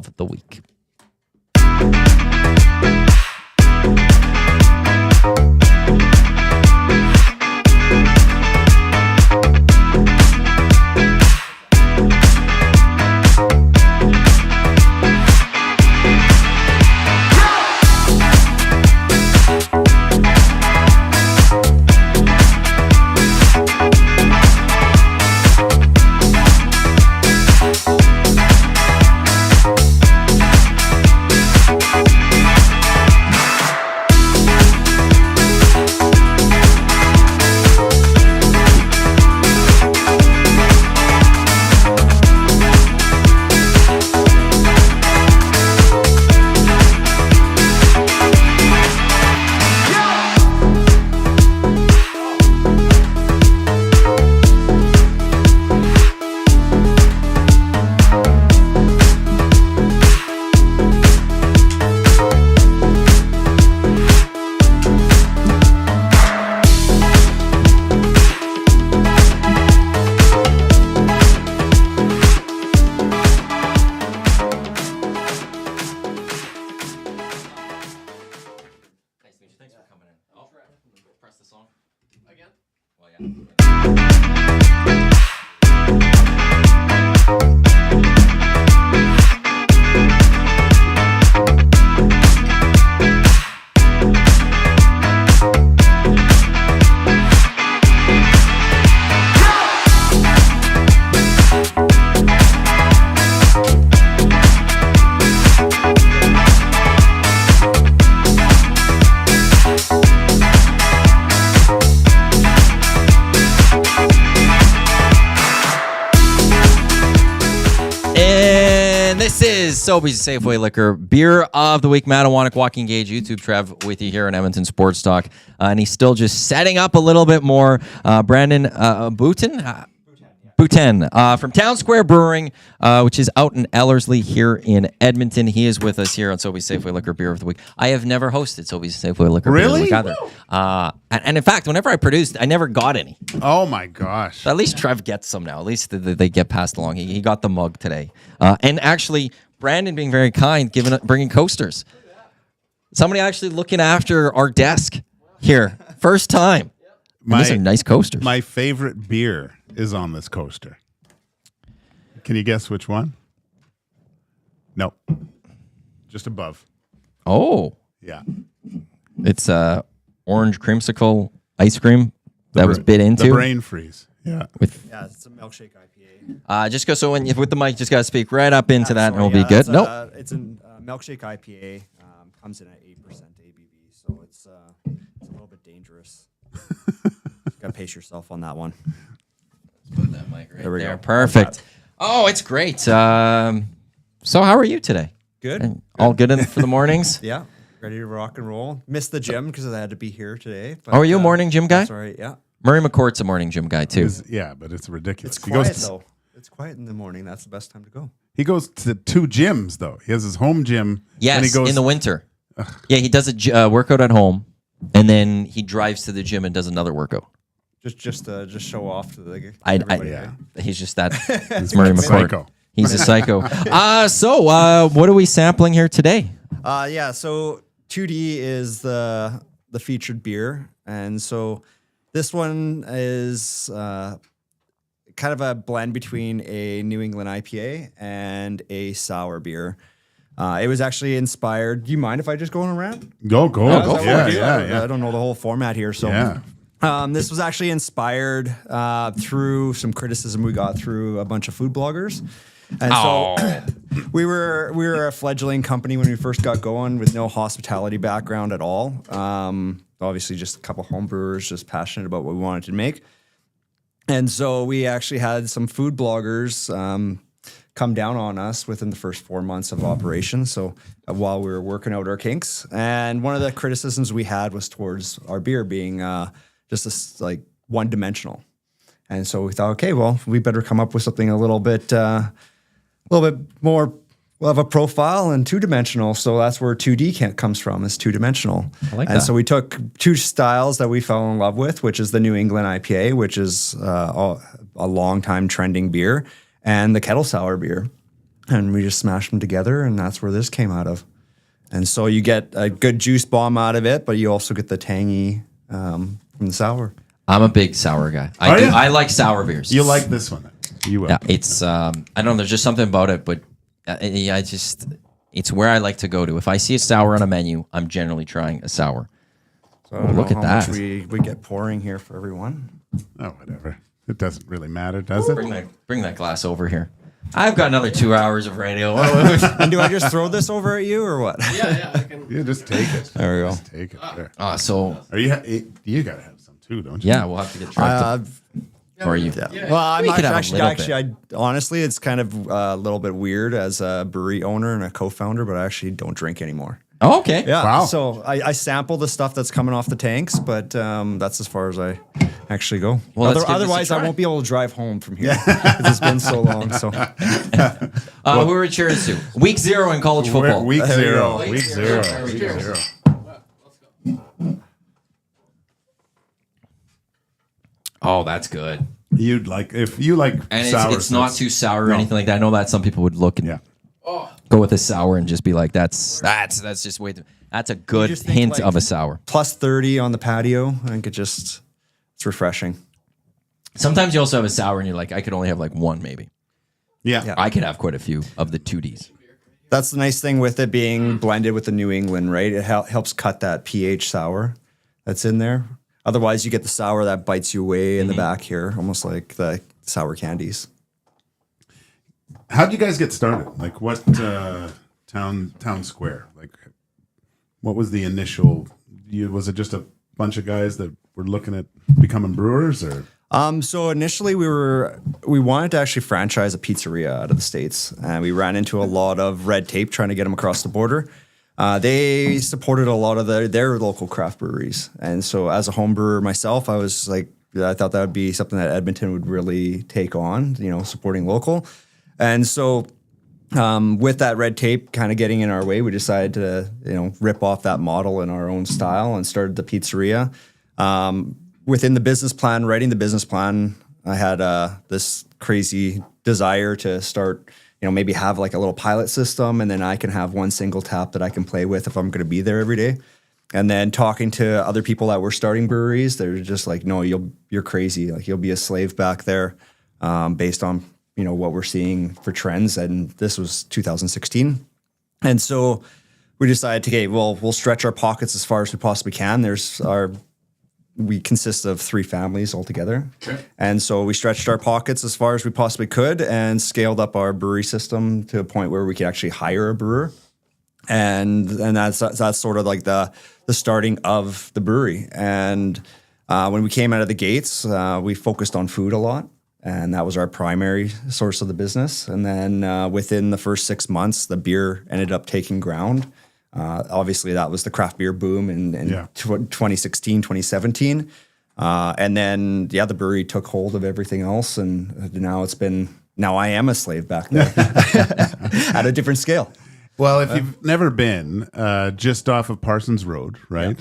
of the week. Sobeys Safeway Liquor Beer of the Week. Mattawanek Walking Gauge YouTube Trev with you here in Edmonton Sports Talk. And he's still just setting up a little bit more. Brandon Boutin from Town Square Brewing, which is out in Ellerslie here in Edmonton. He is with us here on Sobeys Safeway Liquor Beer of the Week. I have never hosted Sobeys Safeway Liquor Beer of the Week either. And in fact, whenever I produced, I never got any. Oh my gosh. So at least Trev gets some now. At least they get passed along. He got the mug today. And actually, Brandon being very kind, bringing coasters. Somebody actually looking after our desk here. First time. These are nice coasters. My favorite beer is on this coaster. Can you guess which one? No. Just above. Oh. Yeah. It's orange creamsicle ice cream that was bit into. The brain freeze. Yeah. Yeah, it's a milkshake IPA. Just go with the mic, just got to speak right up into that and it'll be good. Nope. It's a milkshake IPA. Comes in at 8% ABV, so it's a little bit dangerous. Got to pace yourself on that one. Let's put that mic right there. We there. go. Perfect. Oh, it's great. So how are you today? Good. All good for the mornings? Yeah. Ready to rock and roll. Missed the gym because I had to be here today. But, are you a morning gym guy? That's all right, yeah. Murray McCourt's a morning gym guy, too. Yeah, but it's ridiculous. It's quiet, though. It's quiet in the morning. That's the best time to go. He goes to 2 gyms, though. He has his home gym. Yes, and he goes, in the winter. Yeah, he does a workout at home, and then he drives to the gym and does another workout. Just show off to the He's just that. It's Murray McCourt. Psycho. He's a psycho. So what are we sampling here today? So 2D is the featured beer, and so this one is kind of a blend between a New England IPA and a sour beer. It was actually inspired. Do you mind if I just go on a rant? Go. Yeah. I don't know the whole format here, so. Yeah. This was actually inspired through some criticism we got through a bunch of food bloggers. And so we were a fledgling company when we first got going with no hospitality background at all. Obviously just a couple home brewers just passionate about what we wanted to make. And so we actually had some food bloggers come down on us within the first 4 months of operation. So while we were working out our kinks, and one of the criticisms we had was towards our beer being just one-dimensional. And so we thought, okay, well, we better come up with something a little bit more of a profile and two-dimensional. So that's where 2D comes from, is two-dimensional. I like and that. so we took 2 styles that we fell in love with, which is the New England IPA, which is a long-time trending beer, and the kettle sour beer. and we just smashed them together, and that's where this came out of. And so you get a good juice bomb out of it, but you also get the tangy from the sour. I'm a big sour guy. I like sour beers. You like this one? You will. Yeah, it's I don't know. There's just something about it, but it's where I like to go to. If I see a sour on a menu, I'm generally trying a sour. So I don't look know at how much that. we get pouring here for everyone. Oh, whatever. It doesn't really matter, does it? Bring that glass over here. I've got another 2 hours of radio. And do I just throw this over at you or what? Yeah, I can. Yeah, just take it. There we go. Just take it. There. So Are you gotta have some too, don't you? yeah, we'll have to get tried. Or are you? Well, I'm We could have a actually, little honestly, it's kind of a little bit weird as a brewery owner and a co-founder, but I actually don't drink anymore. Oh, okay. Yeah. Wow. So I sample the stuff that's coming off the tanks, but that's as far as I actually go. Well, let's give this a Otherwise, I try. won't be able to drive home from here. 'Cause it's been so long. So Who are we cheers to? Week 0 in college football. Week There you zero. go. Week zero. Cheers. Week Cheers. zero. Oh, that's good. You'd like if you like And sour. it's not too sour or No. anything like that. I know that some people would look and Yeah. go with a sour and just be like, that's just way too. That's a good just think, hint like, of a sour. plus 30 on the patio. I think it's refreshing. Sometimes you also have a sour and you're like, I could only have like one maybe. Yeah. I could have quite a few of the 2Ds. That's the nice thing with it being blended with the New England, right? It helps cut that pH sour that's in there. Otherwise, you get the sour that bites you way in the back here, almost like the sour candies. How'd you guys get started? Like what town square? Like what was the initial was it just a bunch of guys that were looking at becoming brewers or So initially we wanted to actually franchise a pizzeria out of the States, and we ran into a lot of red tape trying to get them across the border. They supported a lot of their local craft breweries, and so as a home brewer myself, I was like, I thought that would be something that Edmonton would really take on, supporting local. And so with that red tape kind of getting in our way, we decided to rip off that model in our own style and started the pizzeria. Within the business plan, writing the business plan, I had this crazy desire to start, maybe have like a little pilot system, and then I can have one single tap that I can play with if I'm going to be there every day. And then talking to other people that were starting breweries, they're just like, no, you're crazy. Like you'll be a slave back there, based on what we're seeing for trends. And this was 2016, and so we decided to, we'll stretch our pockets as far as we possibly can. We consist of 3 families altogether. Okay. And so we stretched our pockets as far as we possibly could and scaled up our brewery system to a point where we could actually hire a brewer. And that's sort of like the starting of the brewery. And when we came out of the gates, we focused on food a lot. And that was our primary source of the business. And then within the first 6 months, the beer ended up taking ground. Obviously, that was the craft beer boom in 2016, 2017. And then, the brewery took hold of everything else. And now I am a slave back there at a different scale. Well, if you've never been, just off of Parsons Road, right?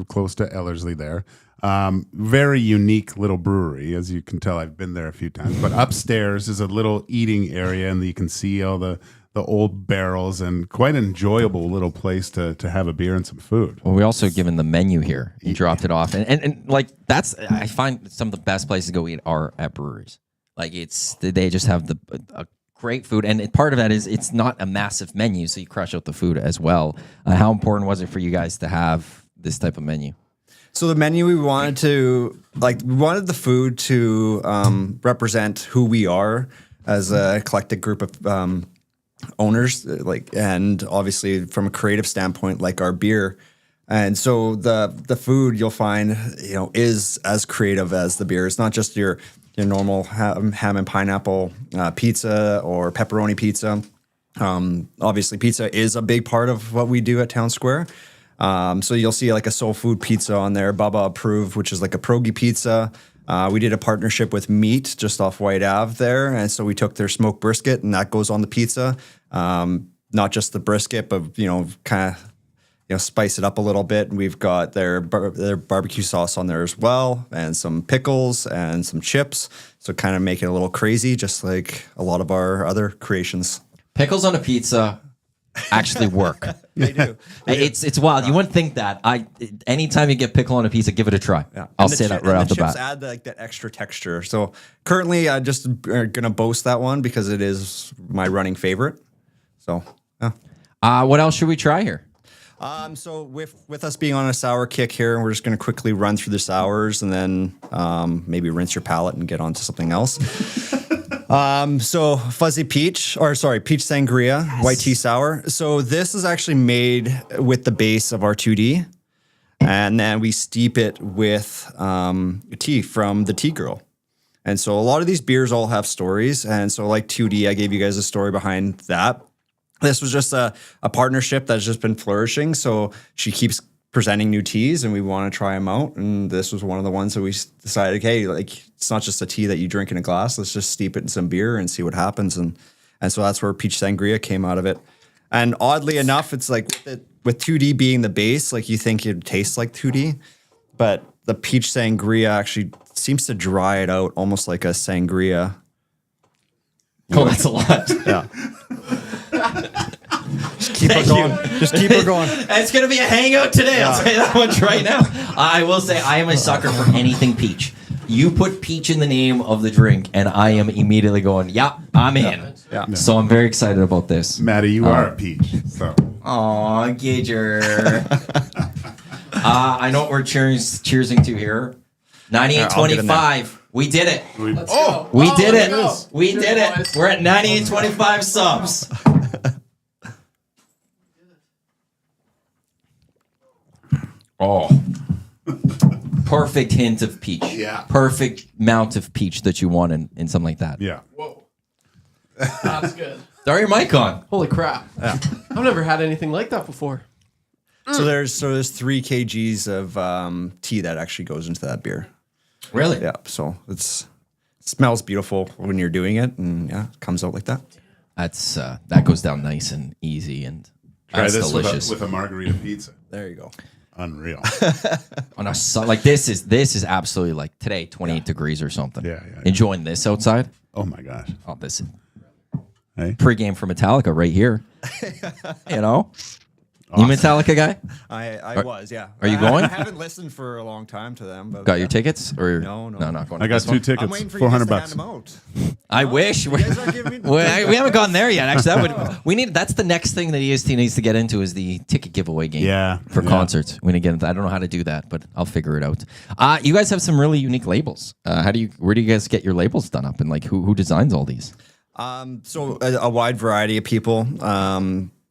Close to Ellerslie there. Very unique little brewery. As you can tell, I've been there a few times. But upstairs is a little eating area, and you can see all the old barrels, and quite an enjoyable little place to have a beer and some food. Well, we also given the menu here. You dropped it off, and like I find some of the best places to go eat are at breweries. Like they just have a great food, and part of that is it's not a massive menu, so you crush out the food as well. How important was it for you guys to have this type of menu? So the menu we wanted the food to represent who we are as an eclectic group of owners, and obviously from a creative standpoint, like our beer. And so the food you'll find, is as creative as the beer. It's not just your normal ham and pineapple pizza or pepperoni pizza. Obviously, pizza is a big part of what we do at Town Square. So you'll see like a soul food pizza on there, Bubba approved, which is like a pierogi pizza. We did a partnership with Meat just off White Ave there, and so we took their smoked brisket, and that goes on the pizza. Not just the brisket, but kind of spice it up a little bit. And we've got their barbecue sauce on there as well, and some pickles and some chips. So kind of make it a little crazy, just like a lot of our other creations. Pickles on a pizza actually work. They do. It's wild. You wouldn't think that. Anytime you get pickle on a pizza, give it a try. Yeah. I'll And say that right off the chips bat. add like that extra texture. So currently, I just gonna boast that one because it is my running favorite. So yeah. What else should we try here? So with us being on a sour kick here, we're just gonna quickly run through the sours and then maybe rinse your palate and get on to something else. So fuzzy peach, peach sangria, white tea sour. So this is actually made with the base of our 2D, and then we steep it with tea from the Tea Girl. And so a lot of these beers all have stories. And so like 2D, I gave you guys a story behind that. This was just a partnership that's just been flourishing. So she keeps presenting new teas and we want to try them out. And this was one of the ones that we decided, hey, like it's not just a tea that you drink in a glass. Let's just steep it in some beer and see what happens. And so that's where peach sangria came out of it. And oddly enough, it's like with 2D being the base, like you think it'd taste like 2D, but the peach sangria actually seems to dry it out almost like a sangria. Oh, that's a lot. Yeah. Just keep her going. Just keep her going. It's going to be a hangout today. I'll say that much right now. I will say I am a sucker for anything peach. You put peach in the name of the drink, and I am immediately going, yeah, I'm in. Yeah. So I'm very excited about this. Maddie, you are a peach. So Aw, Gager. I know what we're cheersing to here. 98.25. We did it. We did it. We did it. We're at 98.25 subs. Oh. Perfect hint of peach. Yeah. Perfect amount of peach that you want in something like that. yeah. Whoa. That's good. Throw your mic on. Holy crap. I've never had anything like that before. So there's 3 kgs of tea that actually goes into that beer. Really? Yeah. So it smells beautiful when you're doing it, and yeah, it comes out like that. That's that goes down nice and easy, and Try that's this delicious. with a margarita pizza. There you go. Unreal. On a like this is absolutely like today 28 degrees or something. Yeah. Enjoying this outside. Oh my gosh. Oh, this is Hey. pregame for Metallica right here. You know, you Metallica guy? I was, yeah. are you going? I haven't listened for a long time to them. But Got your tickets or No. not going. I to got this 2 one? I'm tickets, waiting for you guys $400 to hand bucks. them out. I wish You guys aren't giving me. we haven't gone there yet. Actually, we need. That's the next thing that EST needs to get into is the ticket giveaway game. Yeah, for yeah. concerts. We need to get into. I don't know how to do that, but I'll figure it out. You guys have some really unique labels. Where do you guys get your labels done up, and like who designs all these? So a wide variety of people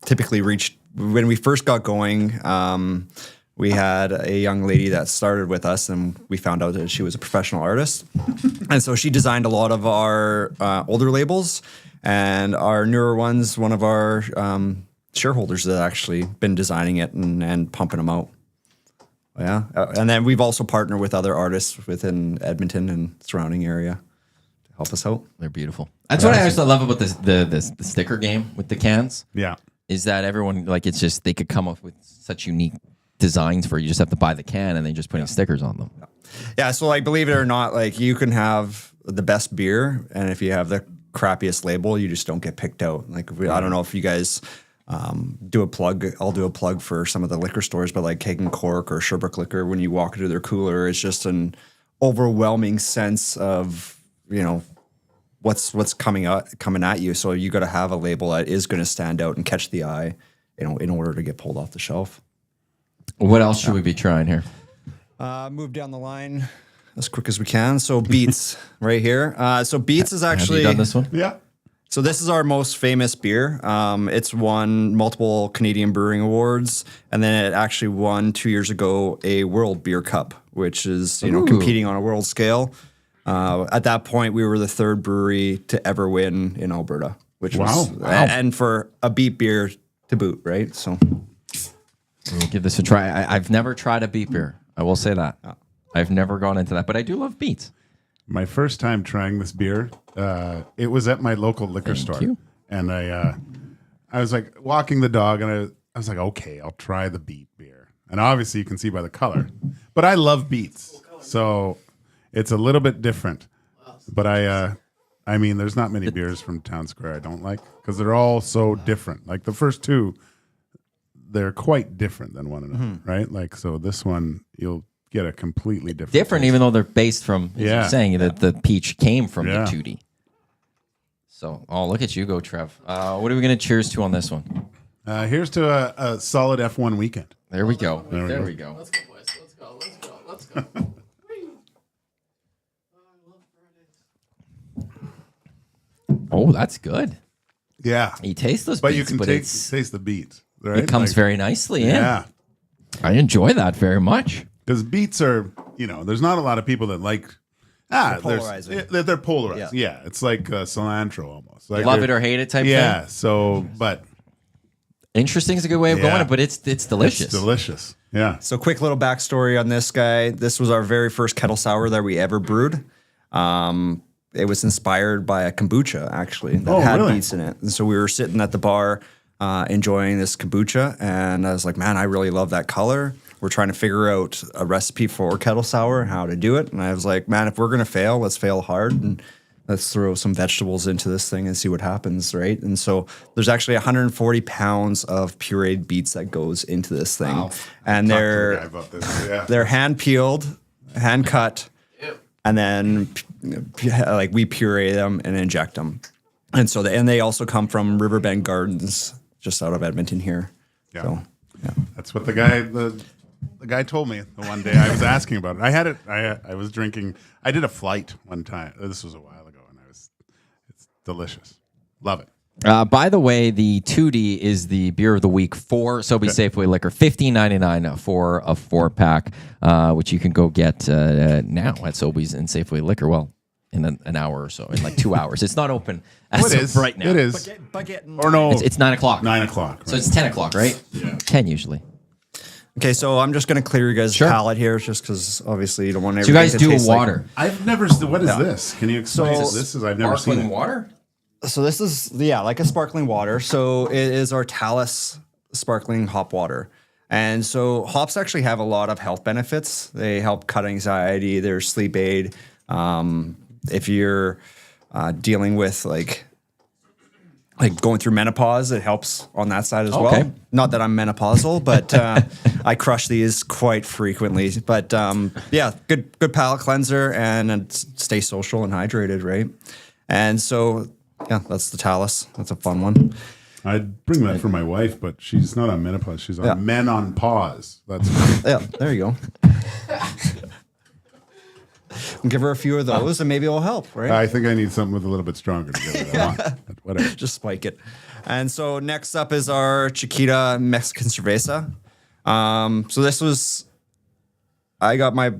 typically reached when we first got going. We had a young lady that started with us, and we found out that she was a professional artist, and so she designed a lot of our older labels, and our newer ones. One of our shareholders that actually been designing it and pumping them out. Yeah, and then we've also partnered with other artists within Edmonton and surrounding area to help us out. They're beautiful. That's what I also love about the sticker game with the cans. Yeah. Is that everyone like it's just they could come up with such unique designs for it. You just have to buy the can and then just putting stickers on them. Yeah, so like believe it or not, like you can have the best beer, and if you have the crappiest label, you just don't get picked out. Like I don't know if you guys do a plug. I'll do a plug for some of the liquor stores, but like Keg and Cork or Sherbrooke Liquor, when you walk into their cooler, it's just an overwhelming sense of what's coming at you. So you got to have a label that is going to stand out and catch the eye, in order to get pulled off the shelf. What else should we be trying here? Move down the line as quick as we can. So Beats right here. So Beats is actually Have you done this one? Yeah. So this is our most famous beer. It's won multiple Canadian Brewing Awards, and then it actually won 2 years ago a World Beer Cup, which is competing on a world scale. At that point, we were the 3rd brewery to ever win in Alberta, which was and for a beet beer to boot, right? So We'll give this a try. I've never tried a beet beer. I will say that. I've never gone into that, but I do love beets. My first time trying this beer, it was at my local liquor store. you. And I was like walking the dog, and I was like, okay, I'll try the beet beer. And obviously you can see by the color, but I love beets. So it's a little bit different. But I I mean, there's not many beers from Town Square I don't like because they're all so different. Like the first two, they're quite different than one another, right? Like, so this one, you'll get a completely different. Different, taste. even though they're based from, as you're saying that the peach came from Yeah. the 2D. So, look at you go, Trev. What are we going to cheers to on this one? Here's to a solid F1 weekend. There we go. There we go. Let's go, boys. Let's go. Oh, that's good. Yeah. You taste those But beets, you can taste the beets, right? it comes Like, very nicely in. Yeah. I enjoy that very much. Because beets are, there's not a lot of people that like. They're polarizing. They're polarized. Yeah. Yeah. It's like cilantro almost. Like Love it or hate it type yeah. thing. So, but Interesting is a good way of Yeah. going, but it's delicious. it's delicious. Yeah. So quick little backstory on this guy. This was our very first kettle sour that we ever brewed. It was inspired by a kombucha, actually, that had really? beets in it. And so we were sitting at the bar enjoying this kombucha, and I was like, man, I really love that color. We're trying to figure out a recipe for kettle sour and how to do it. And I was like, man, if we're going to fail, let's fail hard and let's throw some vegetables into this thing and see what happens, right? And so there's actually 140 pounds of pureed beets that goes into this thing. Wow. And Talk to the guy they're about this. Yeah. they're hand peeled, hand cut, Ew. and then like we puree them and inject them. And so they also come from Riverbend Gardens, just out of Edmonton here. Yeah. So yeah. That's what the guy told me the one day I was asking about it. I had it. I was drinking. I did a flight one time. This was a while ago, and it's delicious. Love it. By the way, the 2D is the beer of the week for Sobeys Safeway Liquor, $15.99 for a 4-pack, which you can go get now at Sobeys and Safeway Liquor. Well, in an hour or so, in like 2 hours. It's not open as It of is right now. It is. Or no, It's 9 o'clock. 9 o'clock. So right? it's 10 o'clock, right? Yeah. 10 usually. Okay, so I'm just going to clear you guys' Sure. palate here, just because obviously you don't want So you guys everything to do taste like- water. I've never. What is this? Can you explain So- what this is? I've never seen Sparkling it. water? So this is like a sparkling water. So it is our Talus sparkling hop water. And so hops actually have a lot of health benefits. They help cut anxiety. They're sleep aid. If you're dealing with like going through menopause, it helps on that side as Okay. well. Not that I'm menopausal, but I crush these quite frequently. But yeah, good palate cleanser and stay social and hydrated, right? And so yeah, that's the Talus. That's a fun one. I'd bring that for my wife, but she's not on menopause. She's on Yeah. men on pause. That's Yeah, there you go. Give her a few of those, and maybe it'll help, right? I think I need something with a little bit stronger to get it on. But whatever. Just spike it. And so next up is our Chiquita Mexican Cerveza. So this was, I got my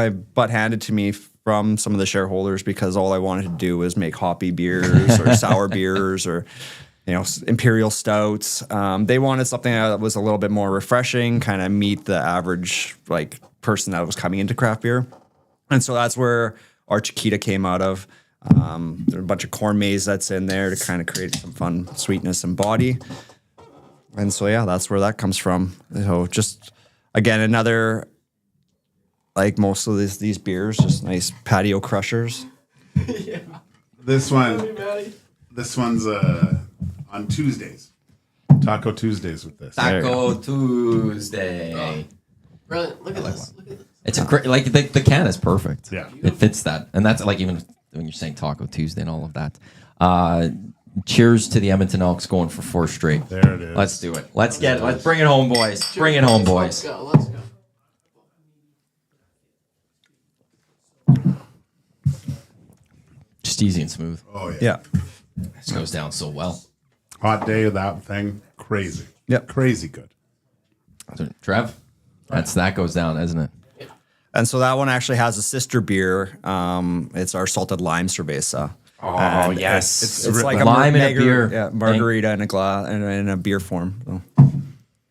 butt handed to me from some of the shareholders because all I wanted to do was make hoppy beers or sour beers or imperial stouts. They wanted something that was a little bit more refreshing, kind of meet the average person that was coming into craft beer. And so that's where our Chiquita came out of. There are a bunch of corn maze that's in there to kind of create some fun sweetness and body. And so, yeah, that's where that comes from. So just, again, another, like most of these beers, just nice patio crushers. This one, Maddie. this one's on Tuesdays. Taco Tuesdays with this. Taco Tuesday. Brilliant. Look at this. Look at this. It's a great, the can is perfect. Yeah. It fits that. And that's like even when you're saying Taco Tuesday and all of that. Cheers to the Edmonton Elks going for 4 straight. There it is. Let's do it. Let's bring it home, boys. Bring it home, Let's boys. go. Let's go. Just easy and smooth. Oh yeah. Yeah. This goes down so well. Hot day of that thing. Crazy. Yep. Crazy good. Trev, that goes down, isn't it? And so that one actually has a sister beer. It's our salted lime cerveza. Oh, And yes. It's like Lime in a margar- beer. Yeah, margarita in a glass in a beer form. So,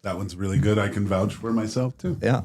That one's really good. I can vouch for myself too. yeah.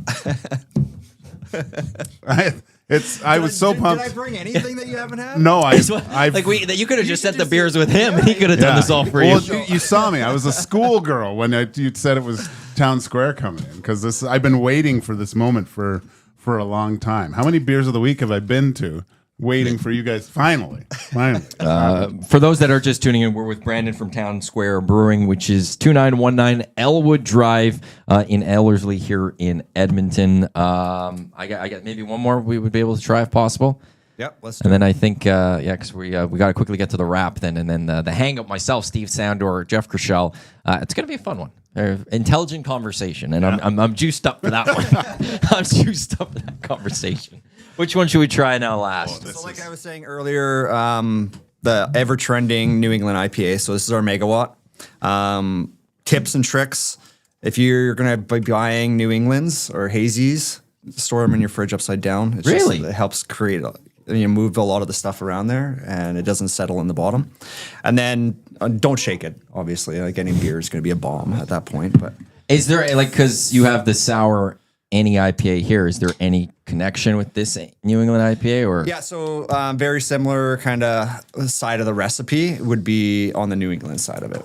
I was so pumped. Did I bring anything that you haven't had? No, I've You could have just set the beers with him, and he could have done this all for you. Well, you saw me. I was a schoolgirl when you said it was Town Square coming in because I've been waiting for this moment for a long time. How many beers of the week have I been to waiting for you guys. Finally. For those that are just tuning in, we're with Brandon from Town Square Brewing, which is 2919 Elwood Drive in Ellerslie here in Edmonton. I got maybe one more we would be able to try if possible. Yep, let's do And then I think, because we got to quickly get to the wrap then. And then the hang up, myself, Steve Sandor, Jeff Krischel. It's going to be a fun one. Intelligent conversation. And I'm juiced up for that one. I'm juiced up for that conversation. Which one should we try now last? So like I was saying earlier, the ever-trending New England IPA. So this is our megawatt. Tips and tricks. If you're going to be buying New Englands or hazies, store them in your fridge upside down. It's Really? It helps create, move a lot of the stuff around there, and it doesn't settle in the bottom. And then don't shake it, obviously. Like any beer is going to be a bomb at that point. But Is there, because you have the sour any IPA here, is there any connection with this New England IPA? Or yeah, so very similar kind of side of the recipe would be on the New England side of it.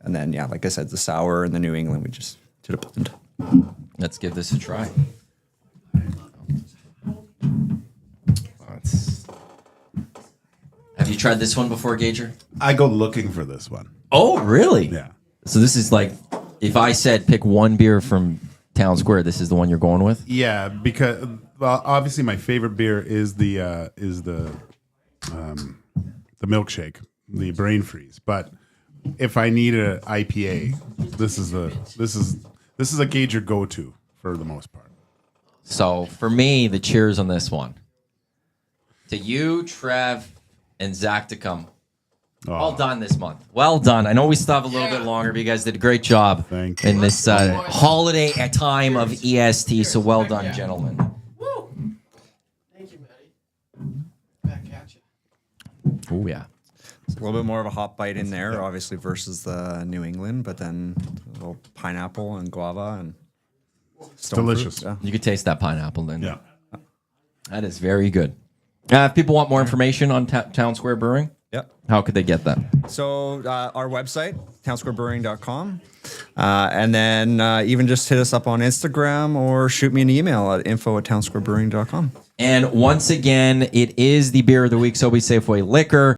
And then, yeah, like I said, the sour and the New England, we just did a blend. Let's give this a try. Have you tried this one before, Gager? I go looking for this one. Oh, really? Yeah. So this is like, if I said pick one beer from Town Square, this is the one you're going with? Yeah, because obviously my favorite beer is the milkshake, the brain freeze. But if I need an IPA, this is a Gager go-to for the most part. So for me, the cheers on this one. To you, Trev, and Zach to come. Well done this month. Well done. I know we still have a little bit longer, but you guys did a great job Thank you. in this holiday time of EST. So well done, gentlemen. Woo! Thank you, Maddie. Back at you. Oh, yeah. It's a little bit more of a hot bite in there, obviously, versus the New England, but then a little pineapple and guava and stone fruit. Delicious. Yeah. You could taste that pineapple then. Yeah. That is very good. If people want more information on Town Square Brewing, Yep. how could they get that? So our website, townsquarebrewing.com. And then even just hit us up on Instagram or shoot me an email at info@townsquarebrewing.com. And once again, it is the beer of the week, Sobeys Safeway Liquor.